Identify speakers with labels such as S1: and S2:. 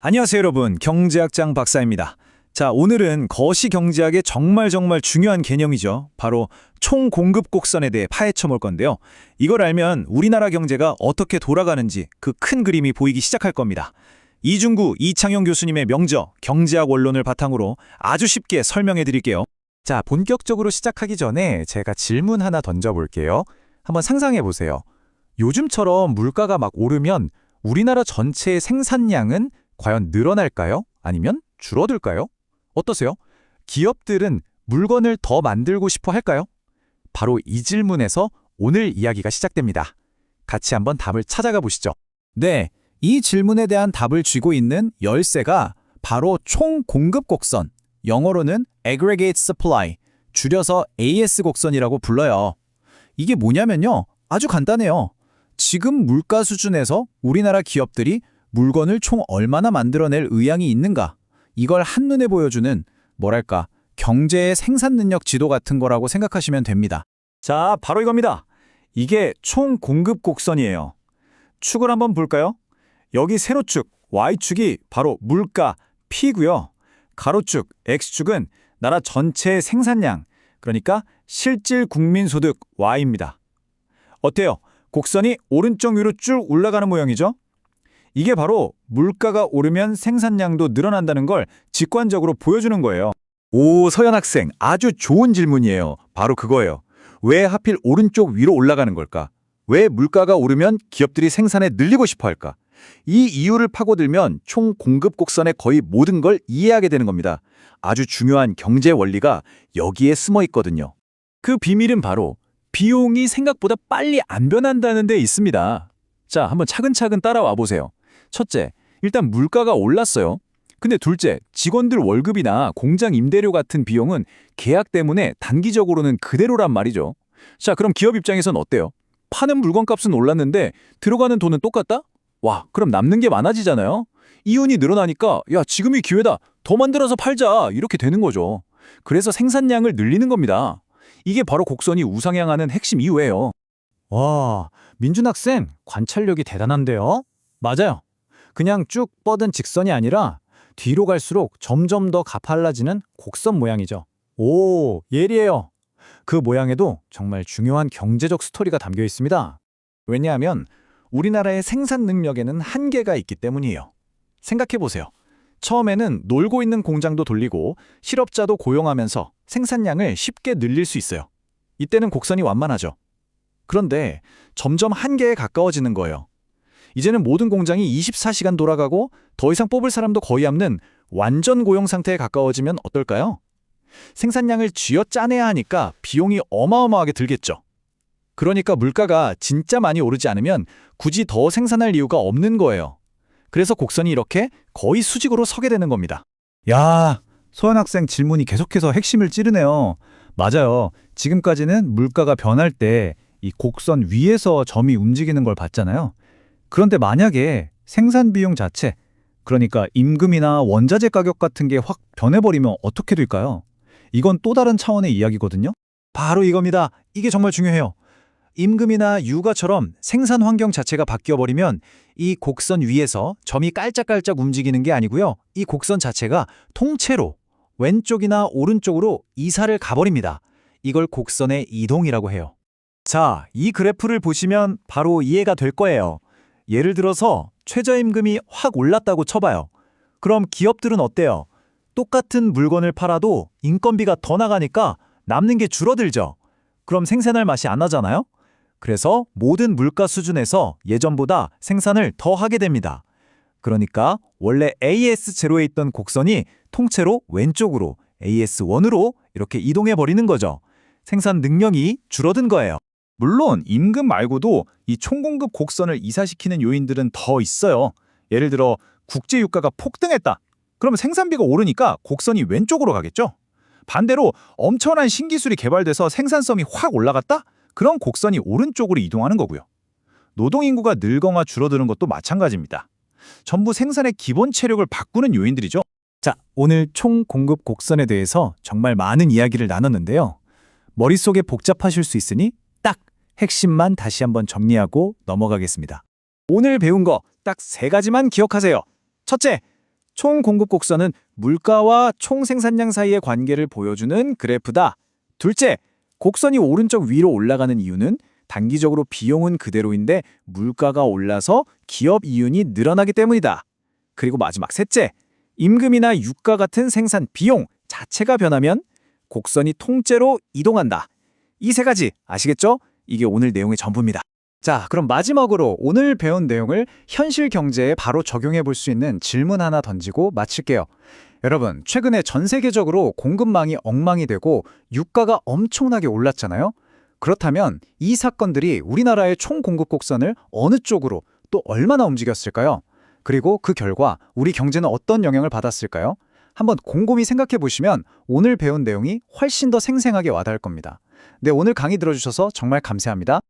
S1: 안녕하세요 여러분, 경제학장 박사입니다. 자, 오늘은 거시경제학의 정말 중요한 개념이죠. 바로 총공급 곡선에 대해 파헤쳐 볼 건데요. 이걸 알면 우리나라 경제가 어떻게 돌아가는지 그 큰 그림이 보이기 시작할 겁니다. 이중구, 이창용 교수님의 명저, 경제학 원론을 바탕으로 아주 쉽게 설명해 드릴게요.
S2: 자, 본격적으로 시작하기 전에 제가 질문 하나 던져볼게요. 한번 상상해 보세요. 요즘처럼 물가가 막 오르면 우리나라 전체의 생산량은 과연 늘어날까요? 아니면 줄어들까요? 어떠세요? 기업들은 물건을 더 만들고 싶어 할까요? 바로 이 질문에서 오늘 이야기가 시작됩니다. 같이 한번 답을 찾아가 보시죠.
S3: 네, 이 질문에 대한 답을 쥐고 있는 열쇠가 바로 총공급 곡선, 영어로는 Aggregate Supply, 줄여서 AS 곡선이라고 불러요. 이게 뭐냐면요, 아주 간단해요. 지금 물가 수준에서 우리나라 기업들이 물건을 총 얼마나 만들어낼 의향이 있는가, 이걸 한눈에 보여주는 뭐랄까 경제의 생산 능력 지도 같은 거라고 생각하시면 됩니다.
S1: 자, 바로 이겁니다. 이게 총공급 곡선이에요. 축을 한번 볼까요? 여기 세로축, Y축이 바로 물가, P고요. 가로축, X축은 나라 전체의 생산량, 그러니까 실질 국민소득, Y입니다. 어때요? 곡선이 오른쪽 위로 쭉 올라가는 모양이죠? 이게 바로 물가가 오르면 생산량도 늘어난다는 걸 직관적으로 보여주는 거예요.
S2: 오, 서현 학생, 아주 좋은 질문이에요. 바로 그거예요. 왜 하필 오른쪽 위로 올라가는 걸까? 왜 물가가 오르면 기업들이 생산에 늘리고 싶어 할까? 이 이유를 파고들면 총 공급 곡선의 거의 모든 걸 이해하게 되는 겁니다. 아주 중요한 경제 원리가 여기에 숨어 있거든요.
S3: 그 비밀은 바로 비용이 생각보다 빨리 안 변한다는 데 있습니다. 자, 한번 차근차근 따라와 보세요. 첫째, 일단 물가가 올랐어요. 근데 둘째, 직원들 월급이나 공장 임대료 같은 비용은 계약 때문에 단기적으로는 그대로란 말이죠. 자, 그럼 기업 입장에선 어때요? 파는 물건값은 올랐는데 들어가는 돈은 똑같다? 와, 그럼 남는 게 많아지잖아요. 이윤이 늘어나니까 야, 지금이 기회다. 더 만들어서 팔자. 이렇게 되는 거죠. 그래서 생산량을 늘리는 겁니다. 이게 바로 곡선이 우상향하는 핵심 이유예요. 와, 민준 학생 관찰력이 대단한데요? 맞아요. 그냥 쭉 뻗은 직선이 아니라 뒤로 갈수록 점점 더 가팔라지는 곡선 모양이죠. 오, 예리해요. 그 모양에도 정말 중요한 경제적 스토리가 담겨 있습니다. 왜냐하면 우리나라의 생산 능력에는 한계가 있기 때문이에요. 생각해보세요. 처음에는 놀고 있는 공장도 돌리고 실업자도 고용하면서 생산량을 쉽게 늘릴 수 있어요. 이때는 곡선이 완만하죠. 그런데 점점 한계에 가까워지는 거예요. 이제는 모든 공장이 24시간 돌아가고 더 이상 뽑을 사람도 거의 없는 완전 고용 상태에 가까워지면 어떨까요? 생산량을 쥐어짜내야 하니까 비용이 어마어마하게 들겠죠. 그러니까 물가가 진짜 많이 오르지 않으면 굳이 더 생산할 이유가 없는 거예요. 그래서 곡선이 이렇게 거의 수직으로 서게 되는 겁니다.
S1: 야, 소연 학생 질문이 계속해서 핵심을 찌르네요. 맞아요. 지금까지는 물가가 변할 때 이 곡선 위에서 점이 움직이는 걸 봤잖아요. 그런데 만약에 생산 비용 자체, 그러니까 임금이나 원자재 가격 같은 게 확 변해버리면 어떻게 될까요? 이건 또 다른 차원의 이야기거든요. 바로 이겁니다. 이게 정말 중요해요. 임금이나 유가처럼 생산 환경 자체가 바뀌어버리면 이 곡선 위에서 점이 깔짝깔짝 움직이는 게 아니고요. 이 곡선 자체가 통째로 왼쪽이나 오른쪽으로 이사를 가버립니다. 이걸 곡선의 이동이라고 해요. 자, 이 그래프를 보시면 바로 이해가 될 거예요. 예를 들어서 최저임금이 확 올랐다고 쳐봐요. 그럼 기업들은 어때요? 똑같은 물건을 팔아도 인건비가 더 나가니까 남는 게 줄어들죠. 그럼 생산할 맛이 안 나잖아요? 그래서 모든 물가 수준에서 예전보다 생산을 더 하게 됩니다. 그러니까 원래 AS0에 있던 곡선이 통째로 왼쪽으로 AS1으로 이렇게 이동해 버리는 거죠. 생산 능력이 줄어든 거예요. 물론 임금 말고도 이 총공급 곡선을 이사시키는 요인들은 더 있어요. 예를 들어 국제 유가가 폭등했다. 그러면 생산비가 오르니까 곡선이 왼쪽으로 가겠죠. 반대로 엄청난 신기술이 개발돼서 생산성이 확 올라갔다? 그럼 곡선이 오른쪽으로 이동하는 거고요. 노동인구가 늘거나 줄어드는 것도 마찬가지입니다. 전부 생산의 기본 체력을 바꾸는 요인들이죠. 자, 오늘 총공급 곡선에 대해서 정말 많은 이야기를 나눴는데요. 머릿속에 복잡하실 수 있으니 딱 핵심만 다시 한번 정리하고 넘어가겠습니다. 오늘 배운 거 딱 3가지만 기억하세요. 첫째,
S3: 총 공급 곡선은 물가와 총 생산량 사이의 관계를 보여주는 그래프다. 둘째, 곡선이 오른쪽 위로 올라가는 이유는 단기적으로 비용은 그대로인데 물가가 올라서 기업 이윤이 늘어나기 때문이다. 그리고 마지막 셋째, 임금이나 유가 같은 생산 비용 자체가 변하면 곡선이 통째로 이동한다. 이 세 가지 아시겠죠? 이게 오늘 내용의 전부입니다.
S1: 자, 그럼 마지막으로 오늘 배운 내용을 현실 경제에 바로 적용해 볼 수 있는 질문 하나 던지고 마칠게요. 여러분, 최근에 전 세계적으로 공급망이 엉망이 되고 유가가 엄청나게 올랐잖아요. 그렇다면 이 사건들이 우리나라의 총 공급 곡선을 어느 쪽으로 또 얼마나 움직였을까요? 그리고 그 결과 우리 경제는 어떤 영향을 받았을까요? 한번 곰곰이 생각해 보시면 오늘 배운 내용이 훨씬 더 생생하게 와닿을 겁니다. 네, 오늘 강의 들어주셔서 정말 감사합니다.